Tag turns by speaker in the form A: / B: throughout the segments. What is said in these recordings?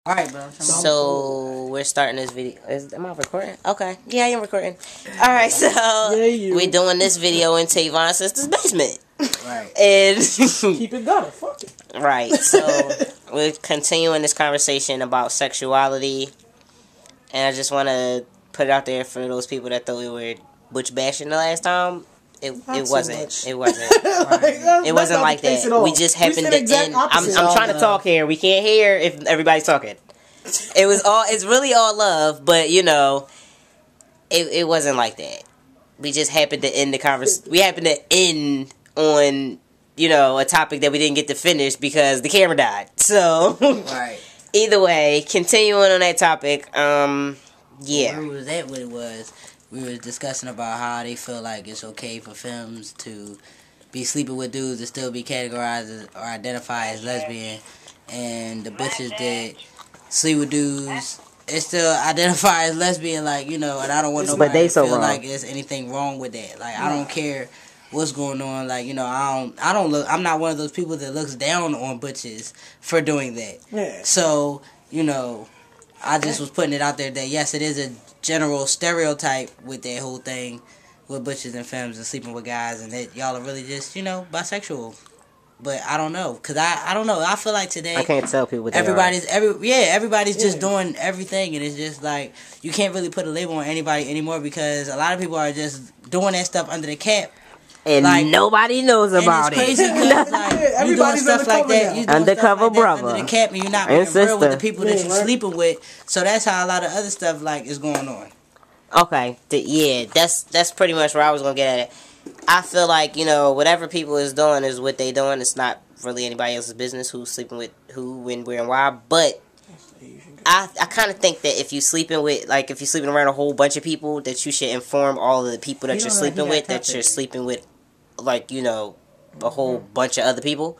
A: Alright, bro.
B: So we're starting this video. Am I recording? Okay. Yeah, I am recording. Alright, so we're doing this video in Tavon's sister's basement.
A: Right.
B: And
C: keep it going. Fuck it.
B: Right. So we're continuing this conversation about sexuality. And I just want to put it out there for those people that thought we were butch bashing the last time. It wasn't. It wasn't. It wasn't like that. We just happened to end. I'm trying to talk here. We can't hear if everybody's talking. It was all. It's really all love, but you know, it wasn't like that. We just happened to end the conversation. We happened to end on, you know, a topic that we didn't get to finish because the camera died. So
A: right.
B: Either way, continuing on that topic. Yeah.
A: Where was that? What it was? We were discussing about how they feel like it's okay for femmes to be sleeping with dudes and still be categorized as, or identify as lesbian, and the bitches that sleep with dudes and still identify as lesbian, like, you know, and I don't want nobody to feel like there's anything wrong with that. Like, I don't care what's going on. Like, you know, I'm not one of those people that looks down on butches for doing that.
C: Yeah.
A: So, you know, I just was putting it out there that yes, it is a general stereotype with that whole thing with butches and femmes and sleeping with guys, and that y'all are really just, you know, bisexual. But I don't know, cause I don't know. I feel like today
B: I can't tell people what
A: everybody's just doing everything, and it's just like you can't really put a label on anybody anymore because a lot of people are just doing that stuff under the cap.
B: And like, nobody knows about
A: it. It's crazy because like, you doing stuff like that. You
B: undercover brother.
A: Under the cap, and you're not being real with the people that you're sleeping with. So that's how a lot of other stuff like is going on.
B: Okay, yeah, that's pretty much where I was gonna get at it. I feel like, you know, whatever people is doing is what they doing. It's not really anybody else's business who's sleeping with who, when, where, and why. But I kind of think that if you're sleeping around a whole bunch of people, that you should inform all of the people that you're sleeping with that you're sleeping with, like, you know, a whole bunch of other people.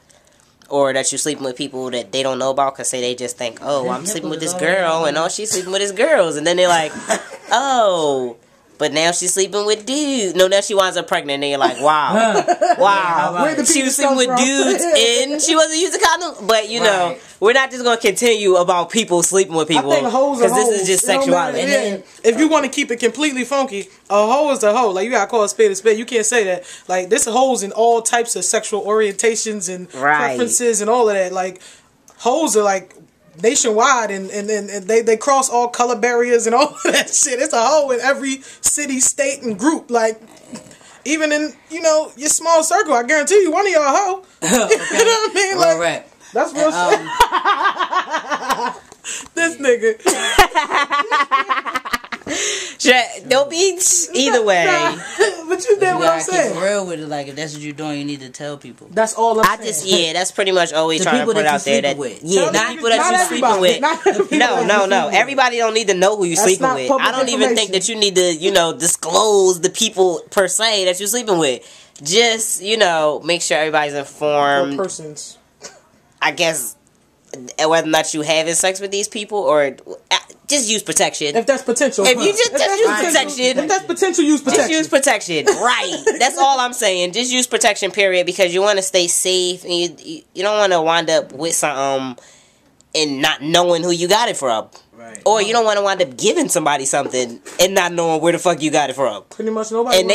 B: Or that you're sleeping with people that they don't know about because say they just think, oh, I'm sleeping with this girl and oh, she's sleeping with his girls. And then they're like, oh, but now she's sleeping with dudes. No, now she winds up pregnant and then you're like, wow. Wow. She was sleeping with dudes and she wasn't using condom. But, you know, we're not just going to continue about people sleeping with people because this is just sexuality.
C: And then, if you want to keep it completely funky, a hoe is a hoe. Like, you got to call a spade a spade. You can't say that. Like, this hoes in all types of sexual orientations and preferences and all of that. Like, hoes are like nationwide and they cross all color barriers and all of that shit. It's a hoe in every city, state, and group. Like, even in, you know, your small circle, I guarantee you one of y'all a hoe. You know what I mean? Like,
A: right.
C: That's real shit. This nigga.
B: Don't be either way.
C: But you did what I'm saying.
A: Keep real with it. Like, if that's what you're doing, you need to tell people.
C: That's all I'm saying.
B: That's pretty much always trying to put it out there. That
A: with.
B: Yeah, the people that you're sleeping with. No. Everybody don't need to know who you're sleeping with. I don't even think that you need to, you know, disclose the people per se that you're sleeping with. Just, you know, make sure everybody's informed.
C: Persons.
B: I guess whether or not you having sex with these people or just use protection.
C: If that's potential.
B: If you just use protection.
C: If that's potential, use protection.
B: Just use protection. Right. That's all I'm saying. Just use protection, period, because you want to stay safe and you don't want to wind up with something and not knowing who you got it from.
A: Right.
B: Or you don't want to wind up giving somebody something and not knowing where the fuck you got it from.
C: Pretty much nobody. And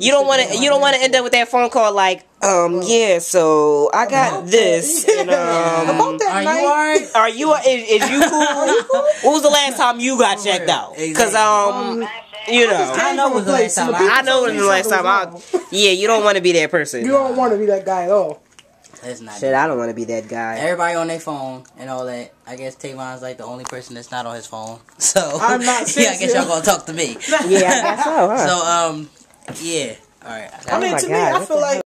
B: you don't want to end up with that phone call like, yeah, so I got this. And,
C: about that
A: night. You alright?
B: Are you? Is you cool? When was the last time you got checked out? Because you know,
A: I know it was the last time.
B: I know it was the last time. Yeah, you don't want to be that person.
C: You don't want to be that guy at all.
A: That's not
B: shit. I don't want to be that guy.
A: Everybody on their phone and all that. I guess Tavon's like the only person that's not on his phone. So
C: I'm not.
A: Yeah, I guess y'all gonna talk to me.
B: Yeah, I guess so. Huh?
A: So yeah. All right.
C: I mean, to me, I feel like